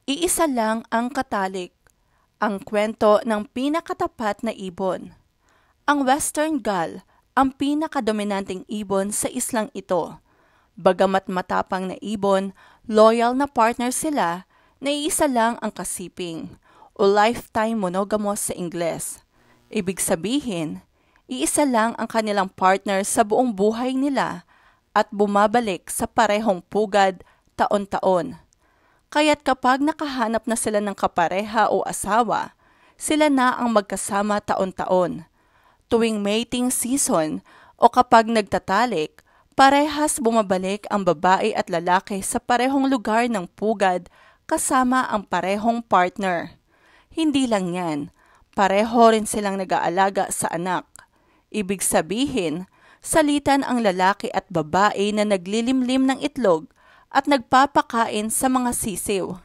Iisa lang ang katalik, ang kwento ng pinakatapat na ibon. Ang Western Gull ang pinakadominanteng ibon sa islang ito. Bagamat matapang na ibon, loyal na partner sila na iisa lang ang kasiping o lifetime monogamous sa Ingles. Ibig sabihin, iisa lang ang kanilang partner sa buong buhay nila at bumabalik sa parehong pugad taon-taon. Kaya't kapag nakahanap na sila ng kapareha o asawa, sila na ang magkasama taon-taon. Tuwing mating season o kapag nagtatalik, parehas bumabalik ang babae at lalaki sa parehong lugar ng pugad kasama ang parehong partner. Hindi lang yan, pareho rin silang nag-aalaga sa anak. Ibig sabihin, salitan ang lalaki at babae na naglilimlim ng itlog at nagpapakain sa mga sisiw.